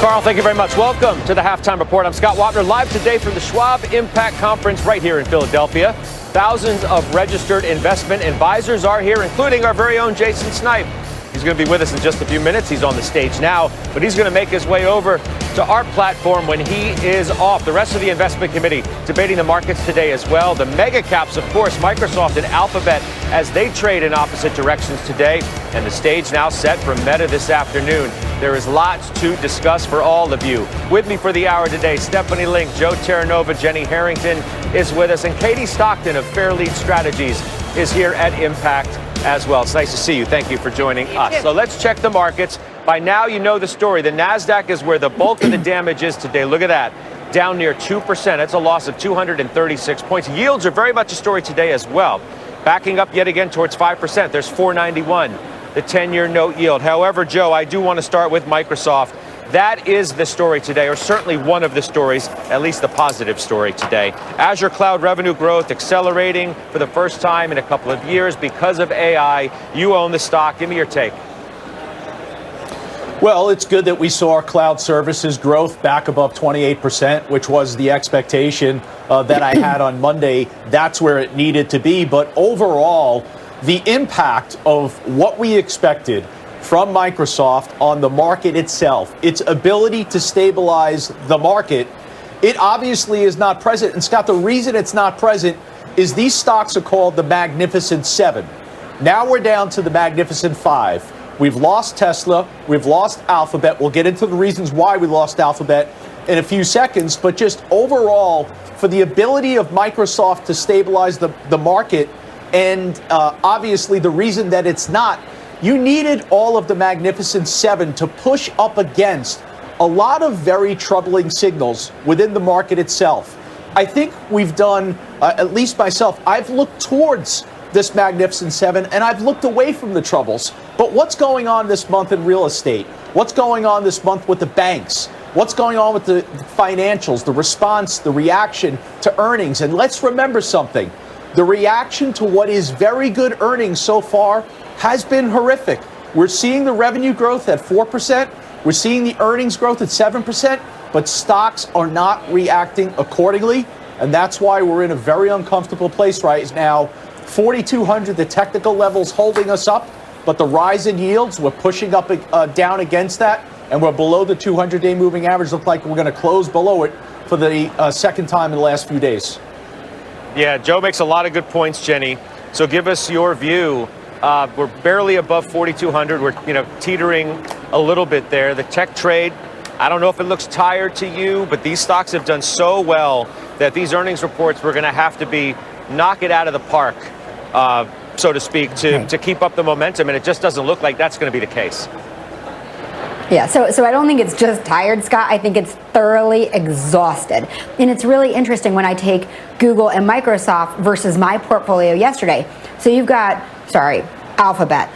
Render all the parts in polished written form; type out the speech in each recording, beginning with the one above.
Carl, thank you very much. Welcome to the Halftime Report. I'm Scott Wapner, live today from the Schwab Impact Conference right here in Philadelphia. Thousands of registered investment advisors are here, including our very own Jason Snipe. He's going to be with us in just a few minutes. He's on the stage now, but he's going to make his way over to our platform when he is off. The rest of the investment committee debating the markets today as well. The mega caps, of course, Microsoft and Alphabet, as they trade in opposite directions today. And the stage now set for Meta this afternoon. There is lots to discuss for all of you. With me for the hour today, Stephanie Link, Joe Terranova, Jenny Harrington is with us, and Katie Stockton of Fairlead Strategies is here at Impact as well. It's nice to see you. Thank you for joining us. So let's check the markets. By now, you know the story. The NASDAQ is where the bulk of the damage is today. Look at that. Down near 2%. That's a loss of 236 points. Yields are very much a story today as well. Backing up yet again towards 5%. There's 491, the 10-year note yield. However, Joe, I do want to start with Microsoft. That is the story today, or certainly one of the stories, at least the positive story today. Azure cloud revenue growth accelerating for the first time in a couple of years because of AI. You own the stock. Give me your take. Well, it's good that we saw our cloud services growth back above 28%, which was the expectation that I had on Monday. That's where it needed to be. But overall, the impact of what we expected from Microsoft on the market itself, its ability to stabilize the market, it obviously is not present. And Scott, the reason it's not present is these stocks are called the Magnificent Seven. Now we're down to the Magnificent Five. We've lost Tesla. We've lost Alphabet. We'll get into the reasons why we lost Alphabet in a few seconds. But just overall, for the ability of Microsoft to stabilize the market, and obviously the reason that it's not, you needed all of the Magnificent Seven to push up against a lot of very troubling signals within the market itself. I think we've done, at least myself, I've looked towards this Magnificent Seven and I've looked away from the troubles. But what's going on this month in real estate? What's going on this month with the banks? What's going on with the financials, the response, the reaction to earnings? And let's remember something. The reaction to what is very good earnings so far has been horrific. We're seeing the revenue growth at 4%. We're seeing the earnings growth at 7%, but stocks are not reacting accordingly. And that's why we're in a very uncomfortable place right now. 4,200, the technical level's holding us up, but the rise in yields, we're pushing up down against that, and we're below the 200-day moving average. Look like we're going to close below it for the second time in the last few days. Yeah, Joe makes a lot of good points, Jenny. So give us your view. We're barely above 4,200. We're, teetering a little bit there. The tech trade, I don't know if it looks tired to you, but these stocks have done so well that these earnings reports we're going to have to knock it out of the park, so to speak, to keep up the momentum. And it just doesn't look like that's going to be the case. Yeah, so I don't think it's just tired, Scott. I think it's thoroughly exhausted. And it's really interesting when I take Google and Microsoft versus my portfolio yesterday. So you've got, Alphabet,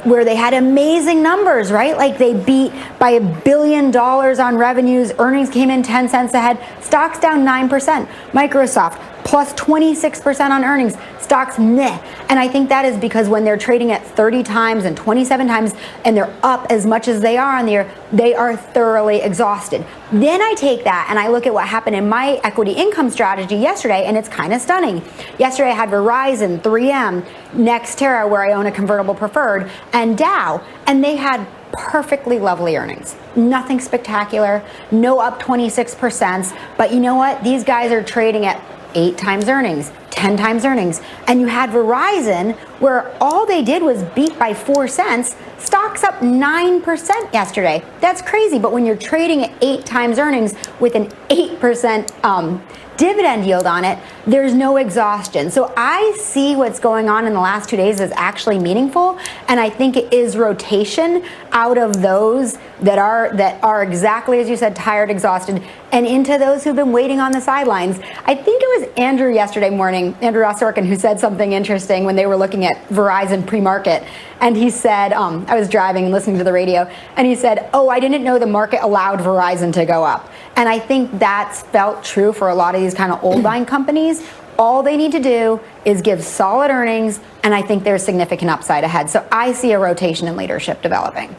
where they had amazing numbers, right? Like they beat by $1 billion on revenues. Earnings came in 10 cents ahead. Stocks down 9%. Microsoft plus 26% on earnings. Stocks, meh. And I think that is because when they're trading at 30 times and 27 times and they're up as much as they are on the year, they are thoroughly exhausted. Then I take that and I look at what happened in my equity income strategy yesterday, and it's kind of stunning. Yesterday I had Verizon, 3M, Nextera, where I own a convertible preferred, and Dow, and they had perfectly lovely earnings. Nothing spectacular, no up 26%, but you know what? These guys are trading at 8 times earnings, 10 times earnings. And you had Verizon, where all they did was beat by 4 cents, stocks up 9% yesterday. That's crazy, but when you're trading at 8 times earnings with an 8% dividend yield on it, there's no exhaustion. So I see what's going on in the last 2 days as actually meaningful, and I think it is rotation out of those that are exactly as you said, tired, exhausted, and into those who've been waiting on the sidelines. I think it was Andrew yesterday morning, Andrew Ross Sorkin, who said something interesting when they were looking at Verizon pre-market, and he said, I was driving and listening to the radio, and he said, I didn't know the market allowed Verizon to go up. And I think that's felt true for a lot of these kind of old line companies. All they need to do is give solid earnings, and I think there's significant upside ahead. So I see a rotation in leadership developing.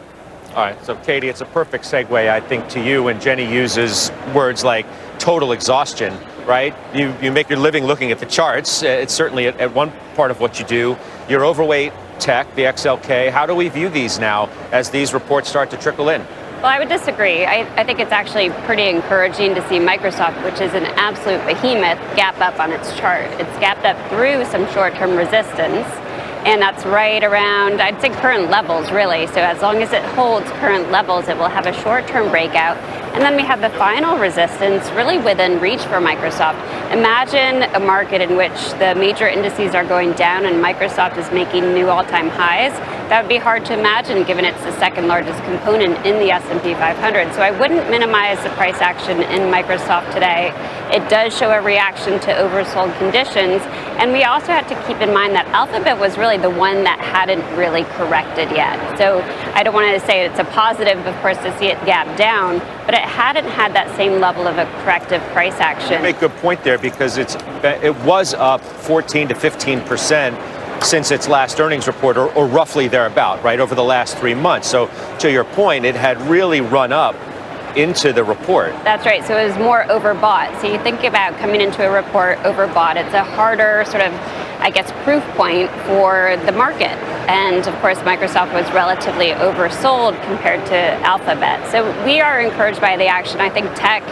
All right, so Katie, it's a perfect segue, I think, to you. And Jenny uses words like total exhaustion, right? You make your living looking at the charts. It's certainly at one part of what you do. You're overweight tech, the XLK. How do we view these now as these reports start to trickle in? Well, I would disagree. I think it's actually pretty encouraging to see Microsoft, which is an absolute behemoth, gap up on its chart. It's gapped up through some short-term resistance, and that's right around, I'd say, current levels, really. So as long as it holds current levels, it will have a short-term breakout. And then we have the final resistance really within reach for Microsoft. Imagine a market in which the major indices are going down and Microsoft is making new all-time highs. That would be hard to imagine given it's the second largest component in the S&P 500. So I wouldn't minimize the price action in Microsoft today. It does show a reaction to oversold conditions. And we also have to keep in mind that Alphabet was really the one that hadn't really corrected yet. So I don't want to say it's a positive, of course, to see it gap down, but it hadn't had that same level of a corrective price action. You make a good point there because it was up 14 to 15% since its last earnings report, or roughly thereabout, right, over the last 3 months. So to your point, it had really run up into the report. That's right. So it was more overbought. So you think about coming into a report overbought. It's a harder sort of, I guess, proof point for the market. And of course, Microsoft was relatively oversold compared to Alphabet. So we are encouraged by the action. I think tech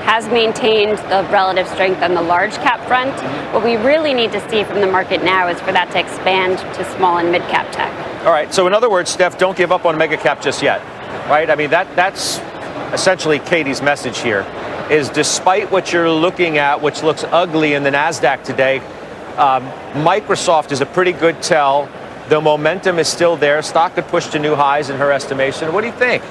has maintained the relative strength on the large cap front. What we really need to see from the market now is for that to expand to small and mid cap tech. All right. So in other words, Steph, don't give up on mega cap just yet, right? I mean, that's essentially Katie's message here, is despite what you're looking at, which looks ugly in the NASDAQ today, Microsoft is a pretty good tell. The momentum is still there. Stock could push to new highs in her estimation. What do you think?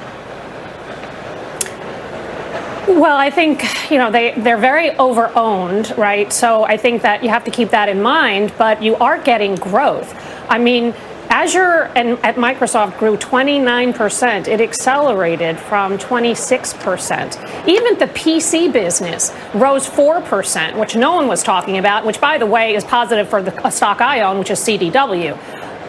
Well, I think, they're very over-owned, right? So I think that you have to keep that in mind, but you are getting growth. I mean, Azure at Microsoft grew 29%. It accelerated from 26%. Even the PC business rose 4%, which no one was talking about, which, by the way, is positive for the stock I own, which is CDW.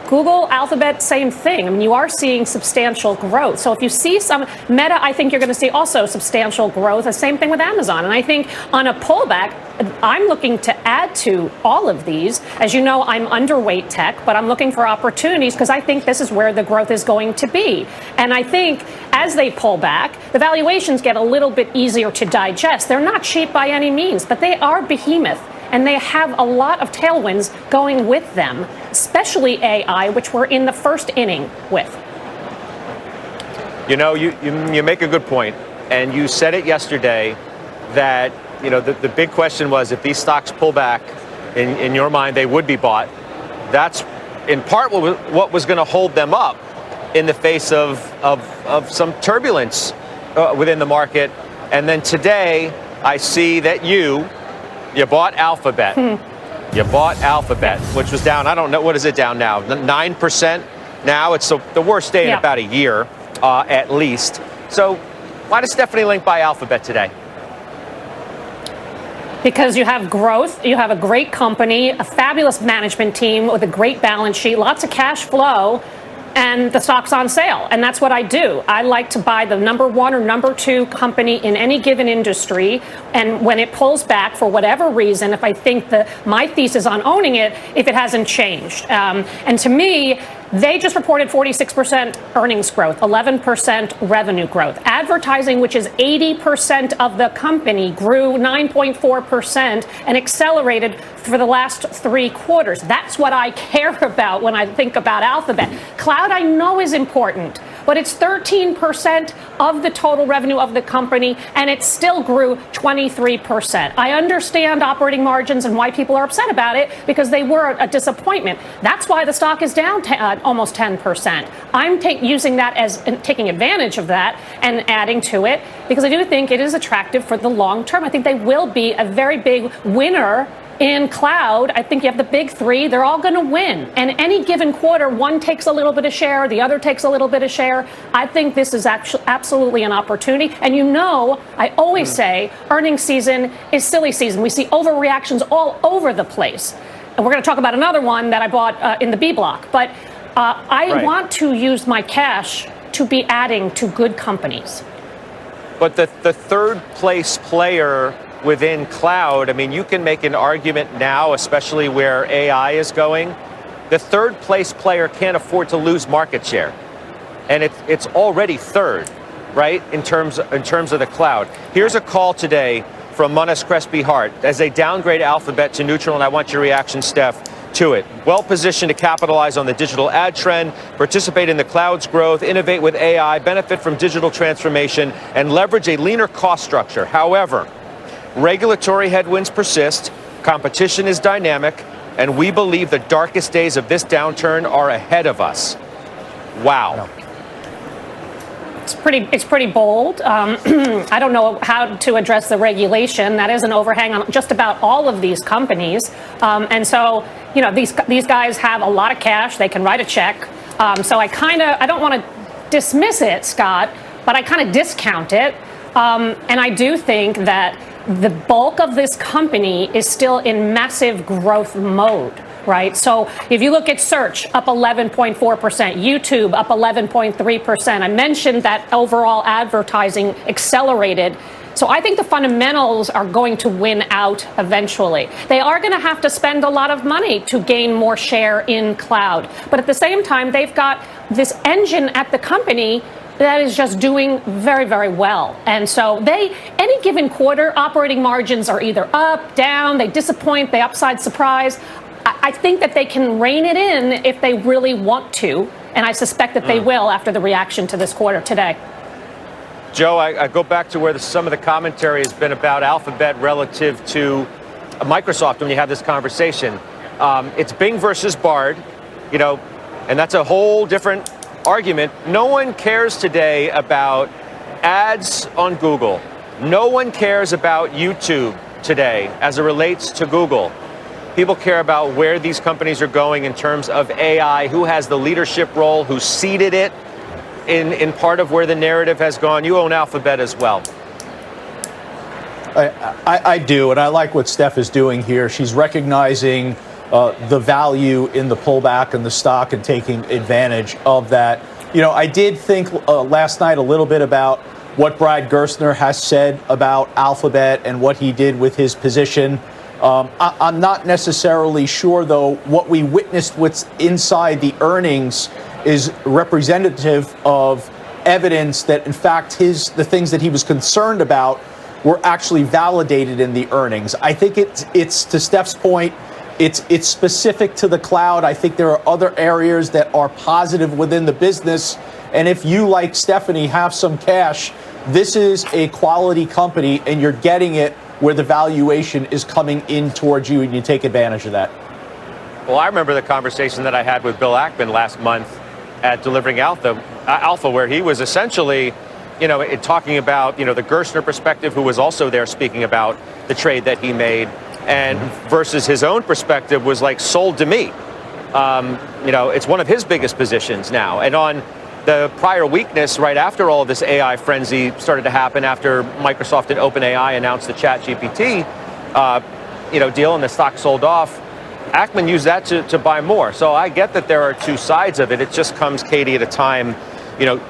Google, Alphabet, same thing. I mean, you are seeing substantial growth. So if you see some Meta, I think you're going to see also substantial growth. The same thing with Amazon. And I think on a pullback, I'm looking to add to all of these. As you know, I'm underweight tech, but I'm looking for opportunities because I think this is where the growth is going to be. And I think as they pull back, the valuations get a little bit easier to digest. They're not cheap by any means, but they are behemoth. And they have a lot of tailwinds going with them, especially AI, which we're in the first inning with. You know, you make a good point, and you said it yesterday that, the big question was if these stocks pull back, in your mind, they would be bought. That's in part what was going to hold them up in the face of some turbulence within the market. And then today, I see that you bought Alphabet. You bought Alphabet, which was down, I don't know, what is it down now? 9% now? It's the worst day in about a year, at least. So why does Stephanie Link buy Alphabet today? Because you have growth, you have a great company, a fabulous management team with a great balance sheet, lots of cash flow, and the stock's on sale. And that's what I do. I like to buy the number one or number two company in any given industry. And when it pulls back for whatever reason, if I think my thesis on owning it, if it hasn't changed. And to me, they just reported 46% earnings growth, 11% revenue growth. Advertising, which is 80% of the company, grew 9.4% and accelerated for the last 3 quarters. That's what I care about when I think about Alphabet. Cloud, I know, is important, but it's 13% of the total revenue of the company, and it still grew 23%. I understand operating margins and why people are upset about it, because they were a disappointment. That's why the stock is down almost 10%. I'm using that as taking advantage of that and adding to it, because I do think it is attractive for the long term. I think they will be a very big winner in cloud. I think you have the big three. They're all going to win. And any given quarter, one takes a little bit of share, the other takes a little bit of share. I think this is actually absolutely an opportunity. And I always say earnings season is silly season. We see overreactions all over the place. And we're going to talk about another one that I bought in the B block. But I want to use my cash to be adding to good companies. But the third place player within cloud, I mean, you can make an argument now, especially where AI is going. The third place player can't afford to lose market share. And it's already third, right, in terms of the cloud. Here's a call today from Manas Crespi Hart as they downgrade Alphabet to neutral, and I want your reaction, Steph, to it. Well positioned to capitalize on the digital ad trend, participate in the cloud's growth, innovate with AI, benefit from digital transformation, and leverage a leaner cost structure. However, regulatory headwinds persist, competition is dynamic, and we believe the darkest days of this downturn are ahead of us. Wow. It's pretty bold. I don't know how to address the regulation. That is an overhang on just about all of these companies. And so, you know, these guys have a lot of cash. They can write a check. So I don't want to dismiss it, Scott, but I kind of discount it. And I do think that the bulk of this company is still in massive growth mode. Right. So if you look at search, up 11.4%, YouTube up 11.3%. I mentioned that overall advertising accelerated. So I think the fundamentals are going to win out eventually. They are going to have to spend a lot of money to gain more share in cloud. But at the same time, they've got this engine at the company that is just doing very, very well. And so any given quarter, operating margins are either up, down, they disappoint, they upside surprise. I think that they can rein it in if they really want to, and I suspect that they will after the reaction to this quarter today. Joe, I go back to where some of the commentary has been about Alphabet relative to Microsoft when you have this conversation. It's Bing versus Bard, you know, and that's a whole different argument. No one cares today about ads on Google. No one cares about YouTube today as it relates to Google. People care about where these companies are going in terms of AI, who has the leadership role, who seeded it in part of where the narrative has gone. You own Alphabet as well. I do, and I like what Steph is doing here. She's recognizing the value in the pullback in the stock and taking advantage of that. You know, I did think last night a little bit about what Brad Gerstner has said about Alphabet and what he did with his position. I'm not necessarily sure, though, what we witnessed what's inside the earnings is representative of evidence that, in fact, the things that he was concerned about were actually validated in the earnings. I think it's to Steph's point, it's specific to the cloud. I think there are other areas that are positive within the business. And if you, like Stephanie, have some cash, this is a quality company, and you're getting it where the valuation is coming in towards you, and you take advantage of that. Well, I remember the conversation that I had with Bill Ackman last month at Delivering Alpha, where he was essentially, you know, talking about, you know, the Gerstner perspective, who was also there speaking about the trade that he made, and versus his own perspective was like sold to me. You know, it's one of his biggest positions now. And on the prior weakness right after all of this AI frenzy started to happen, after Microsoft and OpenAI announced the ChatGPT deal and the stock sold off, Ackman used that to buy more. So I get that there are two sides of it. It just comes, Katie, at a time, you know,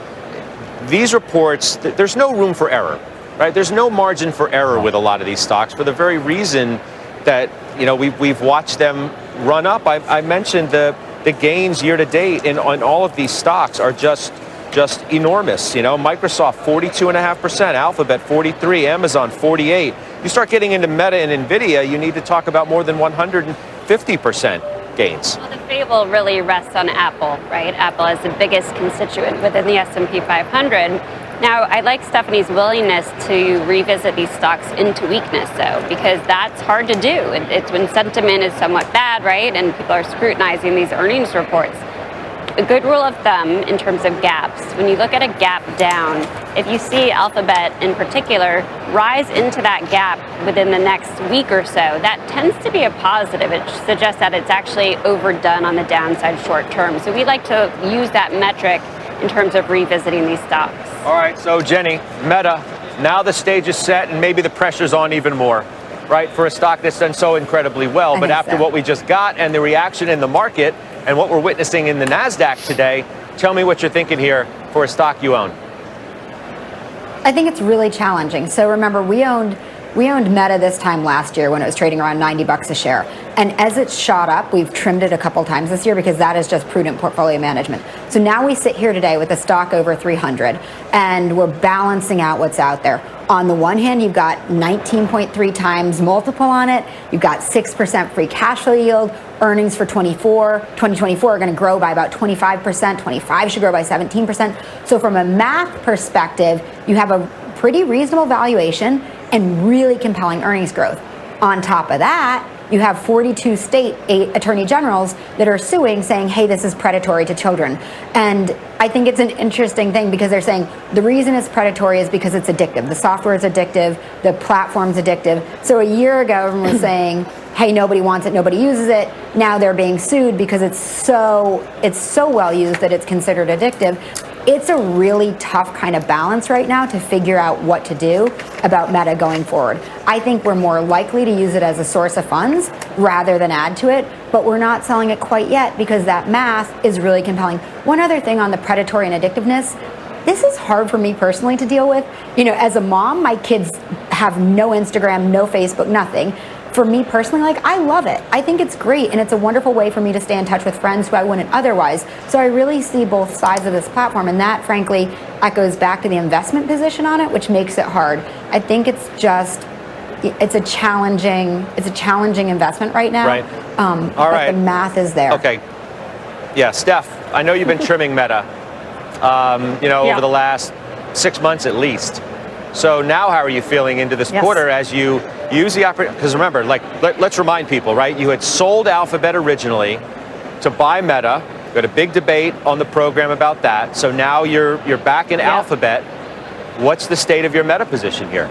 these reports, there's no room for error, right? There's no margin for error with a lot of these stocks for the very reason that, you know, we've watched them run up. I mentioned the gains year to date on all of these stocks are just enormous. You know, Microsoft 42.5%, Alphabet 43%, Amazon 48%. You start getting into Meta and Nvidia, you need to talk about more than 150% gains. Well, the fable really rests on Apple, right? Apple is the biggest constituent within the S&P 500. Now, I like Stephanie's willingness to revisit these stocks into weakness, though, because that's hard to do. It's when sentiment is somewhat bad, right, and people are scrutinizing these earnings reports. A good rule of thumb in terms of gaps, when you look at a gap down, if you see Alphabet in particular rise into that gap within the next week or so, that tends to be a positive. It suggests that it's actually overdone on the downside short term. So we like to use that metric in terms of revisiting these stocks. All right, so Jenny, Meta, now the stage is set and maybe the pressure's on even more, right, for a stock that's done so incredibly well. But after what we just got and the reaction in the market, and what we're witnessing in the NASDAQ today. Tell me what you're thinking here for a stock you own. I think it's really challenging. So remember, we owned Meta this time last year when it was trading around $90 a share. And as it's shot up, we've trimmed it a couple times this year because that is just prudent portfolio management. So now we sit here today with the stock over 300 and we're balancing out what's out there. On the one hand, you've got 19.3 times multiple on it. You've got 6% free cash flow yield. Earnings for 2024 are going to grow by about 25%. 25 should grow by 17%. So from a math perspective, you have a pretty reasonable valuation and really compelling earnings growth. On top of that, you have 42 state attorney generals that are suing, saying, hey, this is predatory to children. And I think it's an interesting thing because they're saying the reason it's predatory is because it's addictive. The software is addictive, the platform's addictive. So a year ago, everyone was saying, hey, nobody wants it, nobody uses it. Now they're being sued because it's so well used that it's considered addictive. It's a really tough kind of balance right now to figure out what to do about Meta going forward. I think we're more likely to use it as a source of funds rather than add to it, but we're not selling it quite yet because that math is really compelling. One other thing on the predatory and addictiveness, this is hard for me personally to deal with. You know, as a mom, my kids have no Instagram, no Facebook, nothing. For me personally, I love it. I think it's great, and it's a wonderful way for me to stay in touch with friends who I wouldn't otherwise. So I really see both sides of this platform, and that, frankly, echoes back to the investment position on it, which makes it hard. I think it's a challenging investment right now. Right. All right. But the math is there. Okay. Yeah, Steph, I know you've been trimming Meta, over the last 6 months at least. So now how are you feeling into this quarter as you use the opportunity? Because remember, let's remind people, right? You had sold Alphabet originally to buy Meta. You had a big debate on the program about that. So now you're back in Alphabet. What's the state of your Meta position here?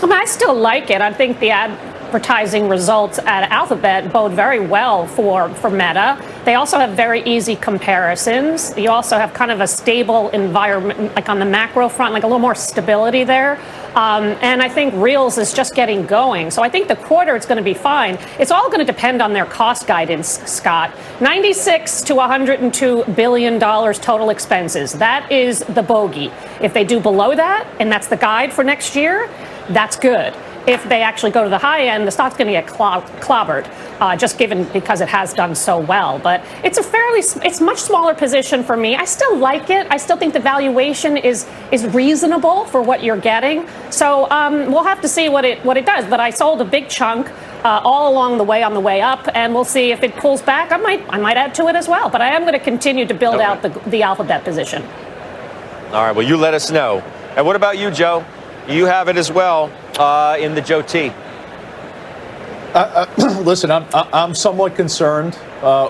I mean, I still like it. I think the advertising results at Alphabet bode very well for Meta. They also have very easy comparisons. You also have kind of a stable environment, like on the macro front, like a little more stability there. And I think Reels is just getting going. So I think the quarter is going to be fine. It's all going to depend on their cost guidance, Scott. $96 to $102 billion total expenses. That is the bogey. If they do below that, and that's the guide for next year, that's good. If they actually go to the high end, the stock's going to get clobbered, just because it has done so well. But it's much smaller position for me. I still like it. I still think the valuation is reasonable for what you're getting. So we'll have to see what it does. But I sold a big chunk all along the way on the way up, and we'll see if it pulls back. I might add to it as well. But I am going to continue to build out the Alphabet position. All right. Well, you let us know. And what about you, Joe? You have it as well in the Joe T. Listen, I'm somewhat concerned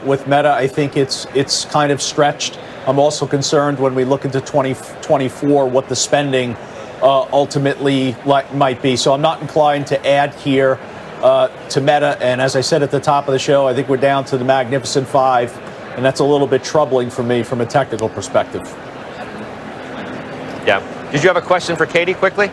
with Meta. I think it's kind of stretched. I'm also concerned when we look into 2024 what the spending ultimately might be. So I'm not inclined to add here to Meta. And as I said at the top of the show, I think we're down to the Magnificent Five, and that's a little bit troubling for me from a technical perspective. Yeah. Did you have a question for Katie quickly?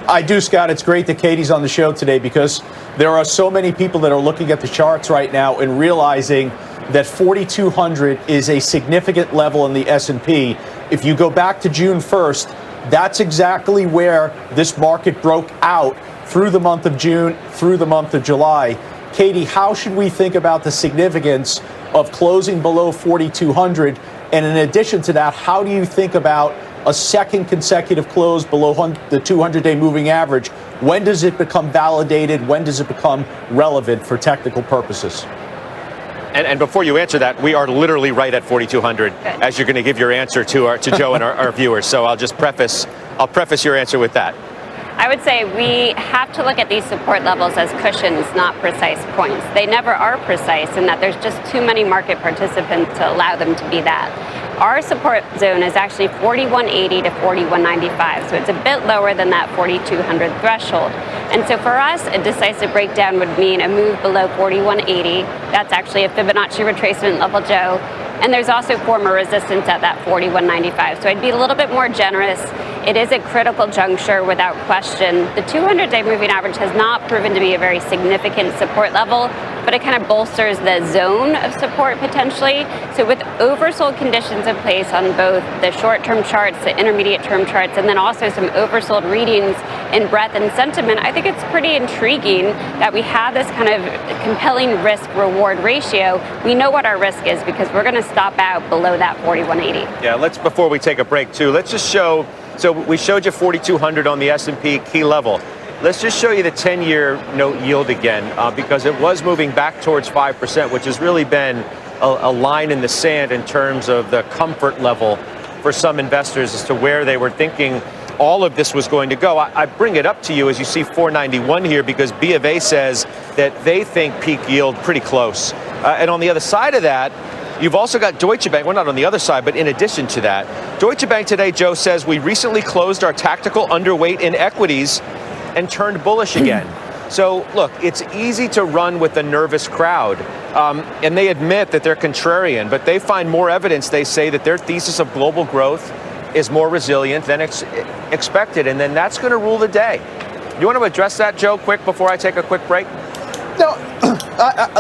I do, Scott. It's great that Katie's on the show today because there are so many people that are looking at the charts right now and realizing that 4,200 is a significant level in the S&P. If you go back to June 1st, that's exactly where this market broke out through the month of June, through the month of July. Katie, how should we think about the significance of closing below 4,200? And in addition to that, how do you think about a second consecutive close below the 200-day moving average? When does it become validated? When does it become relevant for technical purposes? And before you answer that, we are literally right at 4,200 as you're going to give your answer to Joe and our viewers. So I'll preface your answer with that. I would say we have to look at these support levels as cushions, not precise points. They never are precise in that there's just too many market participants to allow them to be that. Our support zone is actually 4180 to 4195, so it's a bit lower than that 4200 threshold. And so for us, a decisive breakdown would mean a move below 4180. That's actually a Fibonacci retracement level, Joe. And there's also former resistance at that 4195. So I'd be a little bit more generous It is a critical juncture without question. The 200-day moving average has not proven to be a very significant support level, but it kind of bolsters the zone of support potentially. So with oversold conditions in place on both the short-term charts, the intermediate-term charts, and then also some oversold readings in breadth and sentiment, I think it's pretty intriguing that we have this kind of compelling risk-reward ratio. We know what our risk is because we're going to stop out below that 4180. Yeah, before we take a break too, let's just show, so we showed you 4,200 on the S&P key level. Let's just show you the 10-year note yield again, because it was moving back towards 5%, which has really been a line in the sand in terms of the comfort level for some investors as to where they were thinking all of this was going to go. I bring it up to you as you see 491 here because B of A says that they think peak yield pretty close. And on the other side of that, you've also got Deutsche Bank. Well, not on the other side, but in addition to that, Deutsche Bank today, Joe, says we recently closed our tactical underweight in equities and turned bullish again. So, look, it's easy to run with a nervous crowd. And they admit that they're contrarian, but they find more evidence, they say, that their thesis of global growth is more resilient than expected. And then that's going to rule the day. You want to address that, Joe, quick before I take a quick break? No,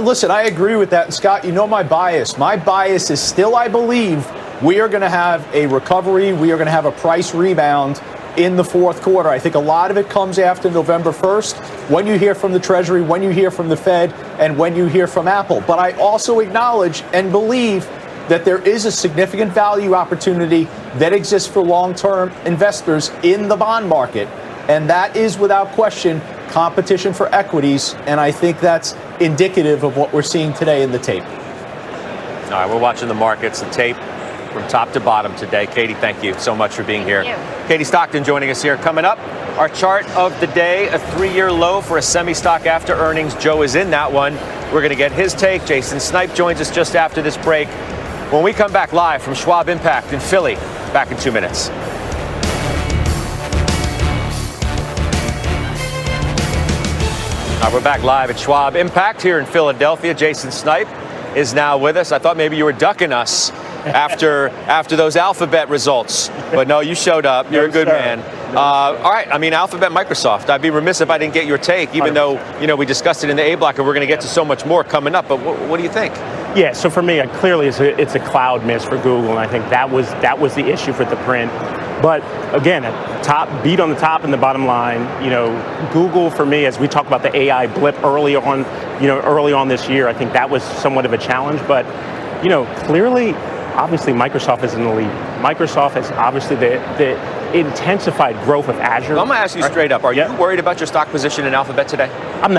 listen, I agree with that. And Scott, you know my bias. My bias is still, I believe, we are going to have a recovery. We are going to have a price rebound in the fourth quarter. I think a lot of it comes after November 1st, when you hear from the Treasury, when you hear from the Fed, and when you hear from Apple. But I also acknowledge and believe that there is a significant value opportunity that exists for long-term investors in the bond market. And that is, without question, competition for equities. And I think that's indicative of what we're seeing today in the tape. All right, we're watching the markets, the tape from top to bottom today. Katie, thank you so much for being here. Katie Stockton joining us here. Coming up, our chart of the day, a 3-year low for a semi-stock after earnings. Joe is in that one. We're going to get his take. Jason Snipe joins us just after this break. When we come back live from Schwab Impact in Philly, back in 2 minutes. We're back live at Schwab Impact here in Philadelphia. Jason Snipe is now with us. I thought maybe you were ducking us after those Alphabet results, but no, you showed up. You're a good man. All right, I mean, Alphabet, Microsoft. I'd be remiss if I didn't get your take, even 100%. Though we discussed it in the A block, and we're going to get to so much more coming up. But what do you think? Yeah, so for me, clearly it's a cloud miss for Google, and I think that was the issue for the print. But again, beat on the top and the bottom line. Google for me, as we talk about the AI blip early on this year, I think that was somewhat of a challenge. But clearly, obviously, Microsoft is in the lead. Microsoft is obviously the intensified growth of Azure. Well, I'm going to ask you straight up: are you worried about your stock position in Alphabet today? I'm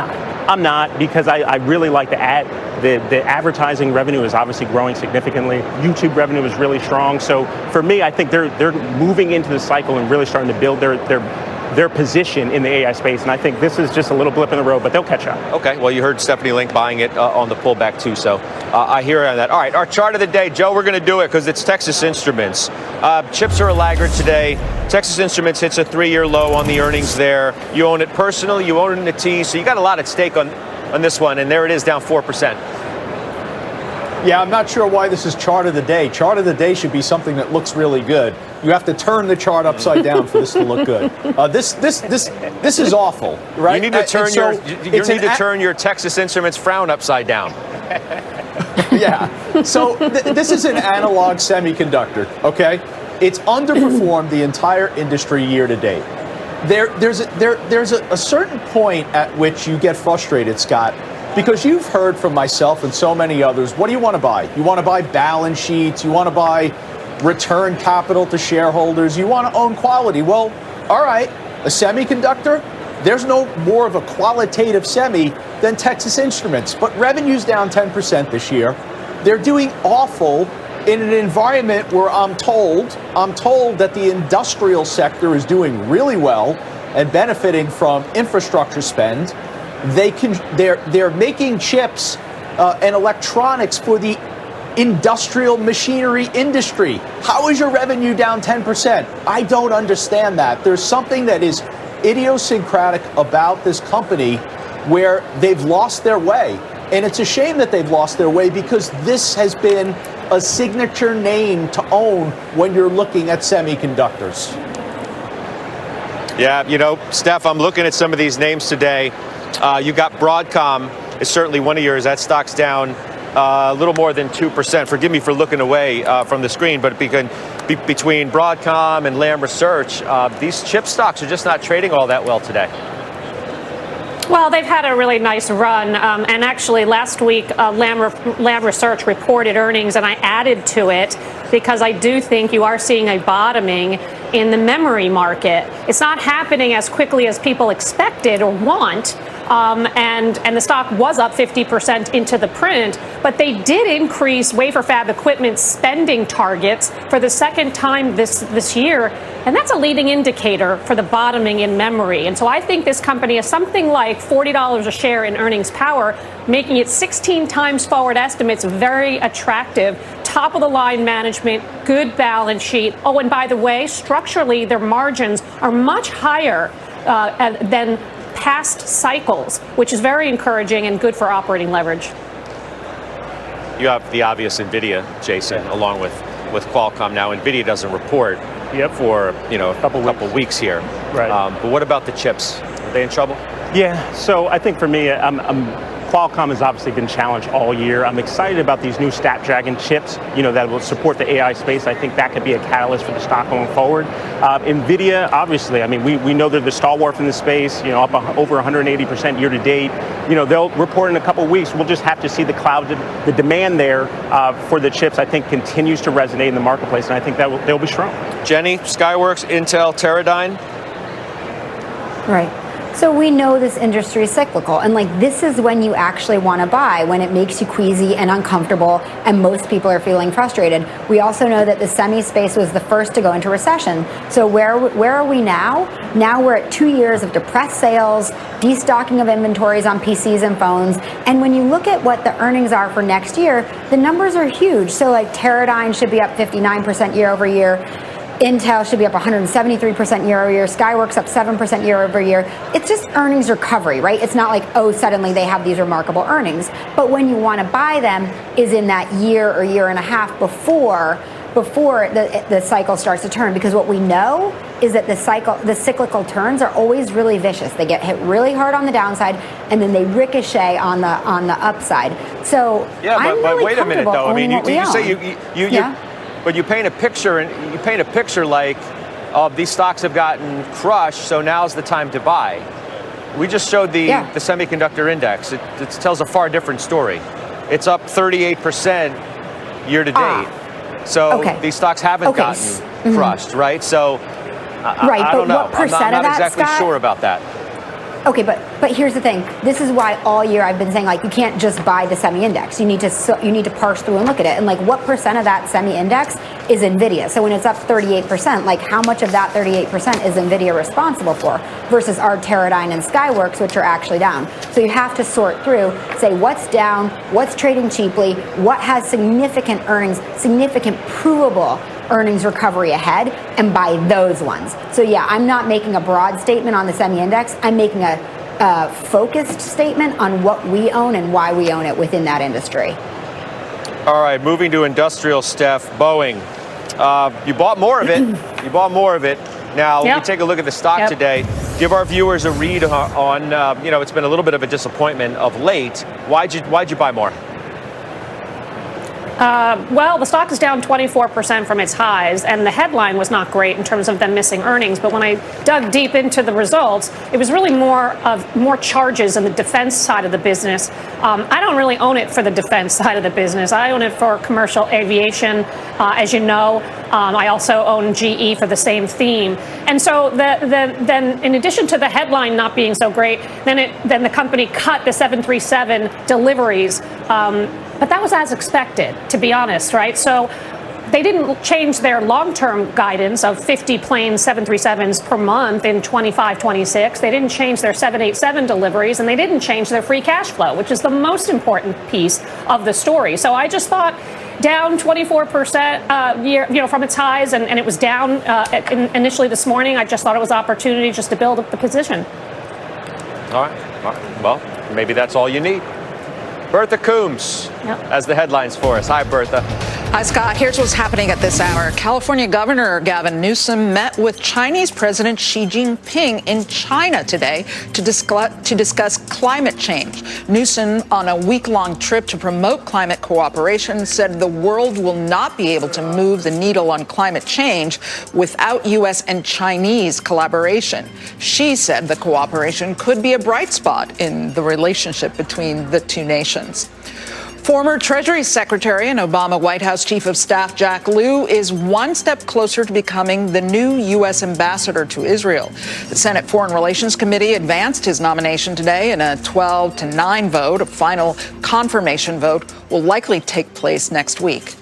not because I really like the ad. The advertising revenue is obviously growing significantly. YouTube revenue is really strong. So for me, I think they're moving into the cycle and really starting to build their position in the AI space. And I think this is just a little blip in the road, but they'll catch up. Okay, well, you heard Stephanie Link buying it on the pullback too, so I hear you on that. All right, our chart of the day, Joe, we're going to do it because it's Texas Instruments. Chips are a laggard today. Texas Instruments hits a 3-year low on the earnings there. You own it personally, you own it in the T, so you got a lot at stake on this one, and there it is, down 4%. Yeah, I'm not sure why this is chart of the day. Chart of the day should be something that looks really good. You have to turn the chart upside down for this to look good. This is awful, right? You need to turn your Texas Instruments frown upside down. Yeah. So this is an analog semiconductor, okay? It's underperformed the entire industry year to date. There's a certain point at which you get frustrated, Scott, because you've heard from myself and so many others, what do you want to buy? You want to buy balance sheets, you want to buy return capital to shareholders, you want to own quality. Well, all right, a semiconductor, there's no more of a qualitative semi than Texas Instruments, but revenue's down 10% this year. They're doing awful in an environment where I'm told that the industrial sector is doing really well and benefiting from infrastructure spend. They're making chips and electronics for the industrial machinery industry. How is your revenue down 10%? I don't understand that. There's something that is idiosyncratic about this company where they've lost their way. And it's a shame that they've lost their way because this has been a signature name to own when you're looking at semiconductors. Yeah, you know, Steph, I'm looking at some of these names today. You got Broadcom is certainly one of yours. That stock's down a little more than 2%. Forgive me for looking away from the screen, but between Broadcom and Lam Research, these chip stocks are just not trading all that well today. Well, they've had a really nice run, and actually last week Lam Research reported earnings, and I added to it because I do think you are seeing a bottoming in the memory market. It's not happening as quickly as people expected or want, and the stock was up 50% into the print, but they did increase wafer fab equipment spending targets for the second time this year, and that's a leading indicator for the bottoming in memory. And so I think this company is something like $40 a share in earnings power, making it 16 times forward estimates very attractive. Top of the line management, good balance sheet. Oh, and by the way, structurally, their margins are much higher than past cycles, which is very encouraging and good for operating leverage. You have the obvious NVIDIA, Jason, along with Qualcomm. Now, NVIDIA doesn't report for a couple weeks here. Right. But what about the chips? Are they in trouble? Yeah, so I think for me, Qualcomm has obviously been challenged all year. I'm excited about these new Snapdragon chips, that will support the AI space. I think that could be a catalyst for the stock going forward. NVIDIA, obviously, I mean, we know they're the stalwart in the space, up over 180% year to date. They'll report in a couple weeks. We'll just have to see the demand there for the chips, I think, continues to resonate in the marketplace, and I think they'll be strong. Jenny, Skyworks, Intel, Teradyne? Right. So we know this industry is cyclical, and this is when you actually want to buy, when it makes you queasy and uncomfortable and most people are feeling frustrated. We also know that the semi space was the first to go into recession. So where are we now? Now we're at 2 years of depressed sales, destocking of inventories on PCs and phones. And when you look at what the earnings are for next year, the numbers are huge. So Teradyne should be up 59% year over year. Intel should be up 173% year over year. Skyworks up 7% year over year. It's just earnings recovery, right? It's not suddenly they have these remarkable earnings. But when you want to buy them is in that year or year and a half before the cycle starts to turn. Because what we know is that the cyclical turns are always really vicious. They get hit really hard on the downside, and then they ricochet on the upside. So yeah, I'm but really wait a minute though. I mean, you say you but you paint a picture like these stocks have gotten crushed, so now's the time to buy. We just showed the semiconductor index. It tells a far different story. It's up 38% year to date. So these stocks haven't gotten crushed, right? So I don't know. I'm not exactly sure about that. Okay, but here's the thing. This is why all year I've been saying you can't just buy the semi index. You need to parse through and look at it. And what percent of that semi index is NVIDIA? So when it's up 38%, how much of that 38% is NVIDIA responsible for versus our Teradyne and Skyworks, which are actually down? So you have to sort through, say what's down, what's trading cheaply, what has significant earnings, significant provable earnings recovery ahead, and buy those ones. So yeah, I'm not making a broad statement on the semi index. I'm making a focused statement on what we own and why we own it within that industry. All right, moving to industrial, Steph. Boeing. You bought more of it. You bought more of it. Now, we take a look at the stock today. Give our viewers a read on it's been a little bit of a disappointment of late. Why'd you buy more? Well, the stock is down 24% from its highs, and the headline was not great in terms of them missing earnings. But when I dug deep into the results, it was really more charges in the defense side of the business. I don't really own it for the defense side of the business. I own it for commercial aviation, as you know. I also own GE for the same theme. And so then, in addition to the headline not being so great, then the company cut the 737 deliveries. But that was as expected, to be honest, right? So they didn't change their long-term guidance of 50 planes, 737s per month in 25-26. They didn't change their 787 deliveries, and they didn't change their free cash flow, which is the most important piece of the story. So I just thought down 24% from its highs, and it was down initially this morning. I just thought it was opportunity just to build up the position. All right. Well, maybe that's all you need. Bertha Coombs has the headlines for us. Hi, Bertha. Hi, Scott. Here's what's happening at this hour. California Governor Gavin Newsom met with Chinese President Xi Jinping in China today to discuss climate change. Newsom, on a week-long trip to promote climate cooperation, said the world will not be able to move the needle on climate change without U.S. and Chinese collaboration. Xi said the cooperation could be a bright spot in the relationship between the two nations. Former Treasury Secretary and Obama White House Chief of Staff Jack Lew is one step closer to becoming the new U.S. ambassador to Israel. The Senate Foreign Relations Committee advanced his nomination today in a 12-9 vote. A final confirmation vote will likely take place next week.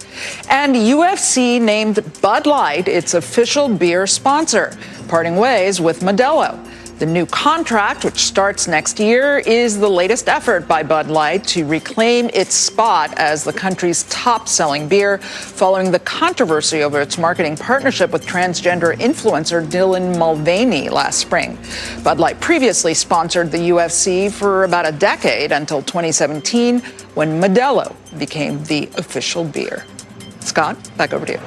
And UFC named Bud Light its official beer sponsor, parting ways with Modelo. The new contract, which starts next year, is the latest effort by Bud Light to reclaim its spot as the country's top-selling beer, following the controversy over its marketing partnership with transgender influencer Dylan Mulvaney last spring. Bud Light previously sponsored the UFC for about a decade, until 2017, when Modelo became the official beer. Scott, back over to you.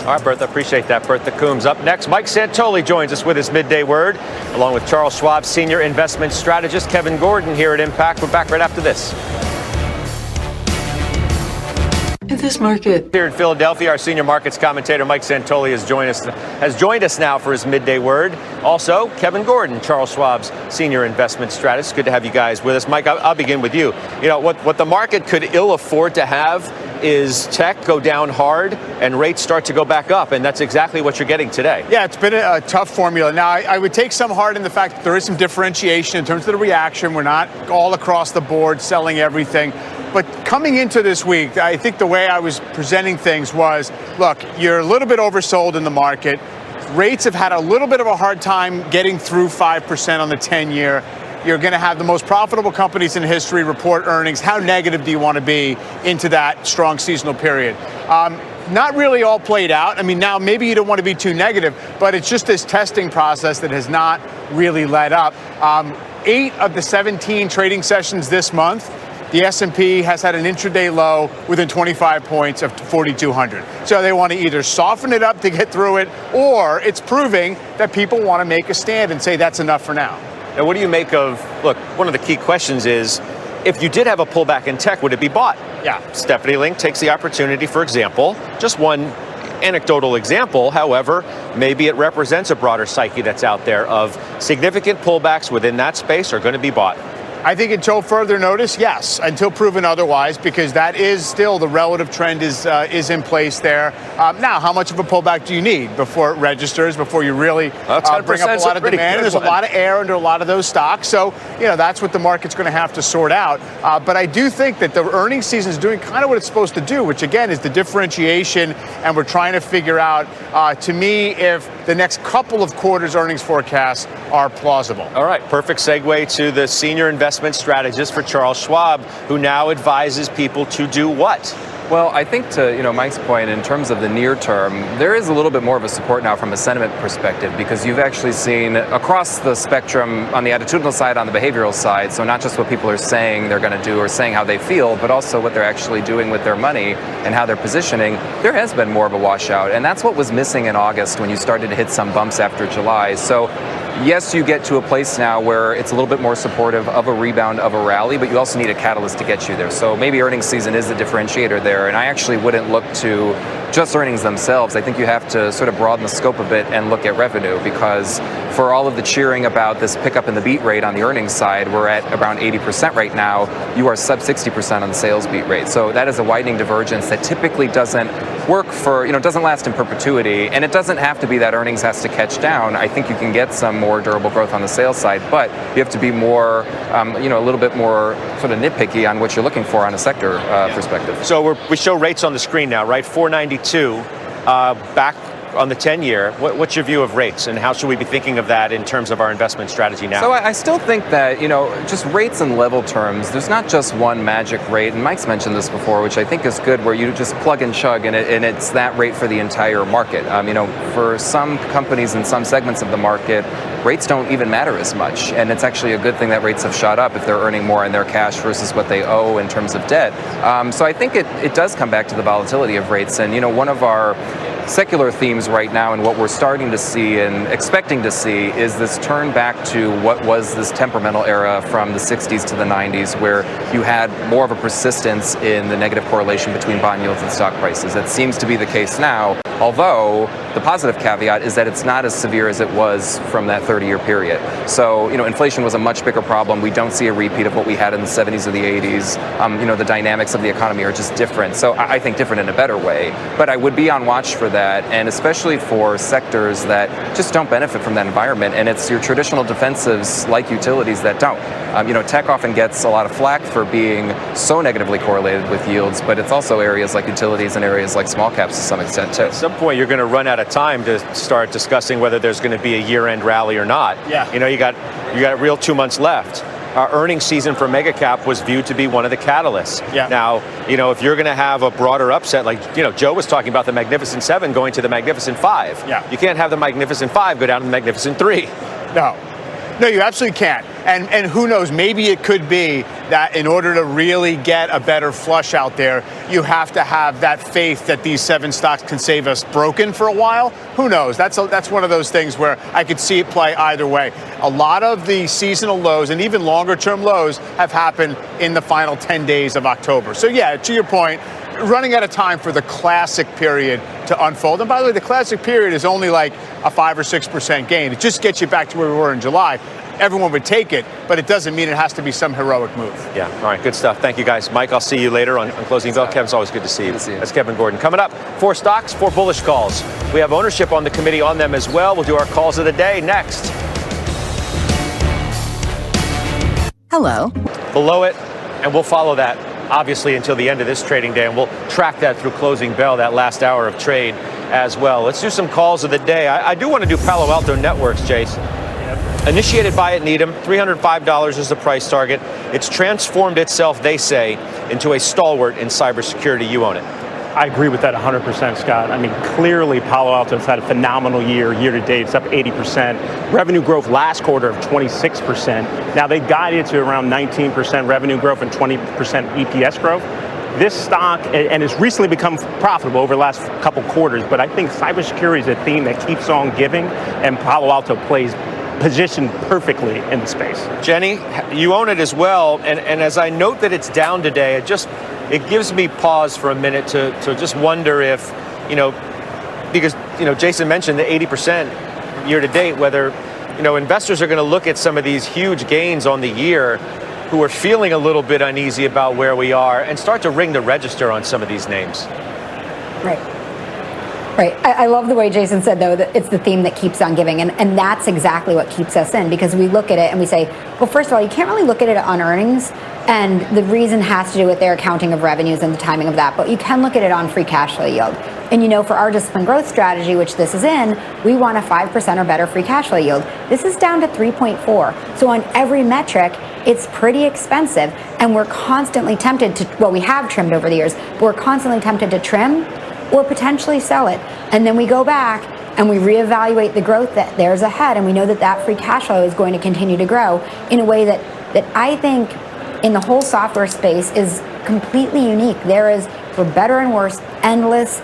All right, Bertha, appreciate that. Bertha Coombs. Up next, Mike Santoli joins us with his midday word, along with Charles Schwab senior investment strategist Kevin Gordon here at Impact. We're back right after this. In this market. Here in Philadelphia, our senior markets commentator Mike Santoli has joined us now for his midday word. Also, Kevin Gordon, Charles Schwab's senior investment strategist. Good to have you guys with us. Mike, I'll begin with you. You know, what the market could ill afford to have is tech go down hard and rates start to go back up, and that's exactly what you're getting today. Yeah, it's been a tough formula. Now, I would take some heart in the fact that there is some differentiation in terms of the reaction. We're not all across the board selling everything. But coming into this week, I think the way I was presenting things was, look, you're a little bit oversold in the market. Rates have had a little bit of a hard time getting through 5% on the 10-year. You're going to have the most profitable companies in history report earnings. How negative do you want to be into that strong seasonal period? Not really all played out. I mean, now maybe you don't want to be too negative, but it's just this testing process that has not really let up. 8 of the 17 trading sessions this month, the S&P has had an intraday low within 25 points of 4,200. So they want to either soften it up to get through it, or it's proving that people want to make a stand and say that's enough for now. Now, what do you make of, look, one of the key questions is, if you did have a pullback in tech, would it be bought? Yeah. Stephanie Link takes the opportunity, for example, just one anecdotal example, however, maybe it represents a broader psyche that's out there of significant pullbacks within that space are going to be bought. I think until further notice, yes, until proven otherwise, because that is still the relative trend is in place there. Now, how much of a pullback do you need before it registers, before you really bring up a lot of demand? There's a lot of air under a lot of those stocks. So, you know, that's what the market's going to have to sort out. But I do think that the earnings season is doing kind of what it's supposed to do, which, again, is the differentiation. And we're trying to figure out, to me, if the next couple of quarters earnings forecasts are plausible. All right, perfect segue to the senior investment strategist for Charles Schwab, who now advises people to do what? Well, I think to Mike's point, in terms of the near term, there is a little bit more of a support now from a sentiment perspective, because you've actually seen across the spectrum on the attitudinal side, on the behavioral side, so not just what people are saying they're going to do or saying how they feel, but also what they're actually doing with their money and how they're positioning. There has been more of a washout, and that's what was missing in August when you started to hit some bumps after July. So yes, you get to a place now where it's a little bit more supportive of a rebound, of a rally, but you also need a catalyst to get you there. So maybe earnings season is the differentiator there, and I actually wouldn't look to just earnings themselves. I think you have to sort of broaden the scope a bit and look at revenue, because for all of the cheering about this pickup in the beat rate on the earnings side, we're at around 80% right now. You are sub 60% on the sales beat rate. So that is a widening divergence that typically doesn't work for, doesn't last in perpetuity, and it doesn't have to be that earnings has to catch down. I think you can get some more durable growth on the sales side, but you have to be more, a little bit more sort of nitpicky on what you're looking for on a sector perspective. So we show rates on the screen now, right? 492, back on the 10-year. What's your view of rates, and how should we be thinking of that in terms of our investment strategy now? So I still think that, just rates in level terms, there's not just one magic rate, and Mike's mentioned this before, which I think is good, where you just plug and chug, and it's that rate for the entire market. For some companies in some segments of the market, rates don't even matter as much, and it's actually a good thing that rates have shot up if they're earning more in their cash versus what they owe in terms of debt. So I think it does come back to the volatility of rates, and one of our secular themes right now and what we're starting to see and expecting to see is this turn back to what was this temperamental era from the 60s to the 90s, where you had more of a persistence in the negative correlation between bond yields and stock prices. That seems to be the case now, although the positive caveat is that it's not as severe as it was from that 30-year period. So, inflation was a much bigger problem. We don't see a repeat of what we had in the 70s or the 80s. The dynamics of the economy are just different. So I think different in a better way. But I would be on watch for that, and especially for sectors that just don't benefit from that environment. And it's your traditional defensives like utilities that don't. Tech often gets a lot of flack for being so negatively correlated with yields, but it's also areas like utilities and areas like small caps to some extent too. At some point, you're going to run out of time to start discussing whether there's going to be a year-end rally or not. Yeah. You got a real 2 months left. Our earnings season for Megacap was viewed to be one of the catalysts. Yeah. Now, if you're going to have a broader upset, like, Joe was talking about the Magnificent Seven going to the Magnificent Five. Yeah. You can't have the Magnificent Five go down to the Magnificent Three. No, you absolutely can't. And who knows, maybe it could be that in order to really get a better flush out there, you have to have that faith that these 7 stocks can save us broken for a while. Who knows? That's one of those things where I could see it play either way. A lot of the seasonal lows and even longer term lows have happened in the final 10 days of October. So yeah, to your point, running out of time for the classic period to unfold. And by the way, the classic period is only like a 5 or 6% gain. It just gets you back to where we were in July. Everyone would take it, but it doesn't mean it has to be some heroic move. Yeah, all right, good stuff. Thank you, guys. Mike, I'll see you later on Closing Bell. Kevin, it's always good to see you. That's Kevin Gordon. Coming up, 4 stocks, 4 bullish calls. We have ownership on the committee on them as well. We'll do our calls of the day next. Hello. Below it, and we'll follow that, obviously, until the end of this trading day, and we'll track that through Closing Bell, that last hour of trade as well. Let's do some calls of the day. I do want to do Palo Alto Networks, Jace. Initiated by Needham, $305 is the price target. It's transformed itself, they say, into a stalwart in cybersecurity. You own it. I agree with that 100%, Scott. I mean, clearly Palo Alto's had a phenomenal year to date. It's up 80%. Revenue growth last quarter of 26%. Now they guided to around 19% revenue growth and 20% EPS growth. This stock, and it's recently become profitable over the last couple quarters, but I think cybersecurity is a theme that keeps on giving, and Palo Alto plays positioned perfectly in the space. Jenny, you own it as well, and as I note that it's down today, it gives me pause for a minute to just wonder if, because, Jason mentioned the 80% year to date, whether, investors are going to look at some of these huge gains on the year who are feeling a little bit uneasy about where we are and start to ring the register on some of these names. Right. I love the way Jason said, though, that it's the theme that keeps on giving. And that's exactly what keeps us in, because we look at it and we say, well, first of all, you can't really look at it on earnings. And the reason has to do with their accounting of revenues and the timing of that. But you can look at it on free cash flow yield. And for our disciplined growth strategy, which this is in, we want a 5% or better free cash flow yield. This is down to 3.4. So on every metric, it's pretty expensive. And we're constantly tempted to, we have trimmed over the years, but we're constantly tempted to trim or potentially sell it. And then we go back and we reevaluate the growth that there's ahead, and we know that free cash flow is going to continue to grow in a way that I think in the whole software space is completely unique. There is, for better and worse, endless,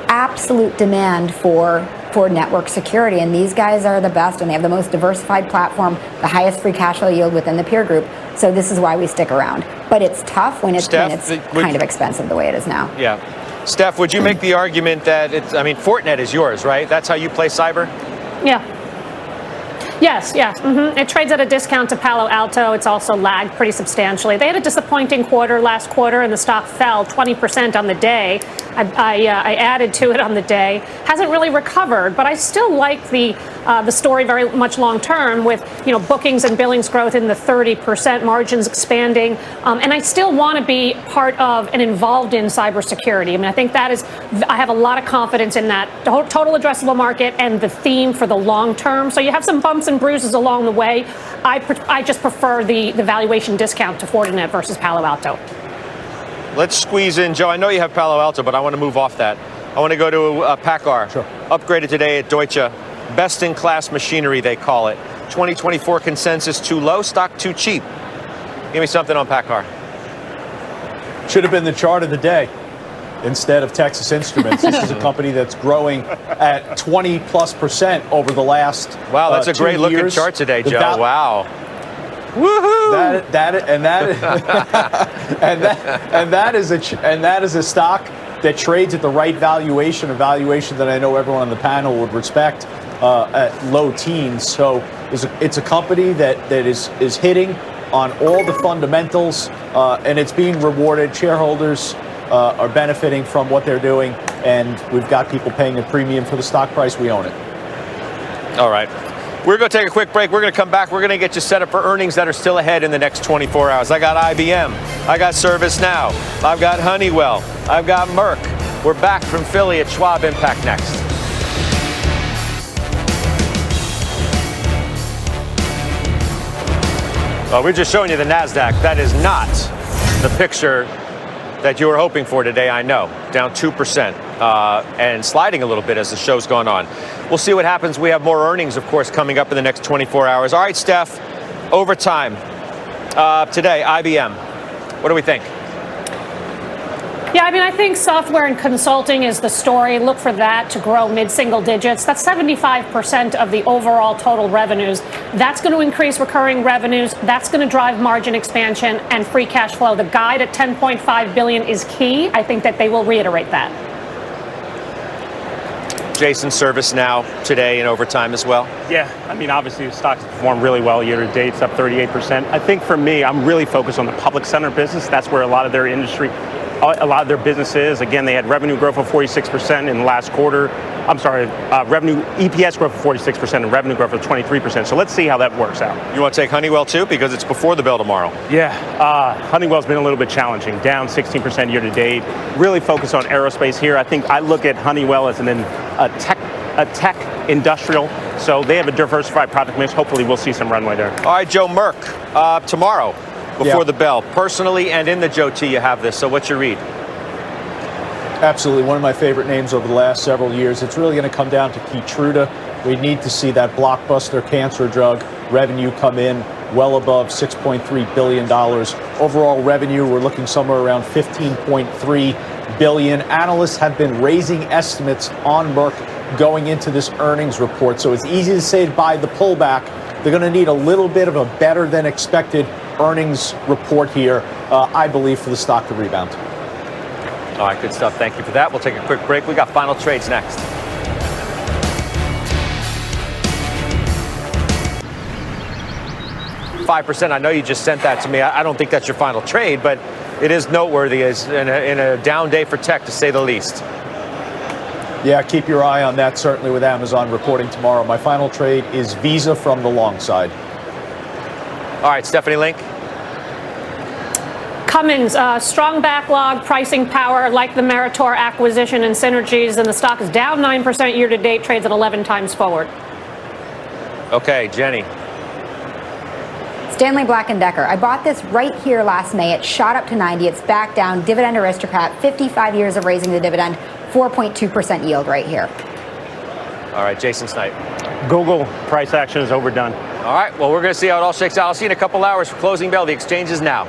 absolute demand for network security, and these guys are the best, and they have the most diversified platform, the highest free cash flow yield within the peer group. So this is why we stick around. But it's tough when it's kind of expensive the way it is now. Yeah. Steph, would you make the argument that Fortinet is yours, right? That's how you play cyber? Yeah. Yes. It trades at a discount to Palo Alto. It's also lagged pretty substantially. They had a disappointing quarter last quarter, and the stock fell 20% on the day. I added to it on the day. Hasn't really recovered, but I still like the story very much long term with bookings and billings growth in the 30%, margins expanding, and I still want to be part of and involved in cybersecurity. I mean, I think I have a lot of confidence in that total addressable market and the theme for the long term. So you have some bumps and bruises along the way. I just prefer the valuation discount to Fortinet versus Palo Alto. Let's squeeze in, Joe. I know you have Palo Alto, but I want to move off that. I want to go to PACCAR. Sure. Upgraded today at Deutsche. Best-in-class machinery, they call it. 2024 consensus too low, stock too cheap. Give me something on PACCAR. Should have been the chart of the day instead of Texas Instruments. This is a company that's growing at 20+% over the last Wow, that's a 2 great looking years. chart today, Joe. Wow. Woohoo! That is a stock that trades at the right valuation, a valuation that I know everyone on the panel would respect at low teens. So it's a company that is hitting on all the fundamentals, and it's being rewarded. Shareholders are benefiting from what they're doing, and we've got people paying a premium for the stock price. We own it. All right. We're going to take a quick break. We're going to come back. We're going to get you set up for earnings that are still ahead in the next 24 hours. I got IBM. I got ServiceNow. I've got Honeywell. I've got Merck. We're back from Philly at Schwab Impact next. Well, we're just showing you the NASDAQ. That is not the picture that you were hoping for today, I know. Down 2% and sliding a little bit as the show's gone on. We'll see what happens. We have more earnings, of course, coming up in the next 24 hours. All right, Steph, overtime today, IBM. What do we think? Yeah, I mean, I think software and consulting is the story. Look for that to grow mid-single digits. That's 75% of the overall total revenues. That's going to increase recurring revenues. That's going to drive margin expansion and free cash flow. The guide at $10.5 billion is key. I think that they will reiterate that. Jason, ServiceNow today in overtime as well? Yeah, I mean, obviously the stock's performed really well year to date. It's up 38%. I think for me, I'm really focused on the public sector business. That's where a lot of their business is. Again, they had revenue growth of 46% in the last quarter. Revenue EPS growth of 46% and revenue growth of 23%. So let's see how that works out. You want to take Honeywell too, because it's before the bell tomorrow? Yeah, Honeywell's been a little bit challenging, down 16% year to date. Really focused on aerospace here. I think I look at Honeywell as a tech industrial. So they have a diversified product mix. Hopefully we'll see some runway there. All right, Joe, Merck, tomorrow before the bell. Personally and in the Joe T, you have this. So what's your read? Absolutely, one of my favorite names over the last several years. It's really going to come down to Keytruda. We need to see that blockbuster cancer drug revenue come in well above $6.3 billion. Overall revenue, we're looking somewhere around $15.3 billion. Analysts have been raising estimates on Merck going into this earnings report. So it's easy to say by the pullback. They're going to need a little bit of a better than expected earnings report here, I believe, for the stock to rebound. All right, good stuff. Thank you for that. We'll take a quick break. We got final trades next. %. I know you just sent that to me. I don't think that's your final trade, but it is noteworthy as in a down day for tech, to say the least. Yeah, keep your eye on that, certainly with Amazon reporting tomorrow. My final trade is Visa from the long side. All right, Stephanie Link. Cummins, strong backlog, pricing power, like the Meritor acquisition and synergies, and the stock is down 9% year to date, trades at 11 times forward. Okay, Jenny. Stanley Black & Decker. I bought this right here last May. It shot up to 90. It's back down. Dividend aristocrat. 55 years of raising the dividend. 4.2% yield right here. All right, Jason Snipe. Google price action is overdone. All right, well, we're going to see how it all shakes out. I'll see you in a couple hours for closing bell. The exchange is now.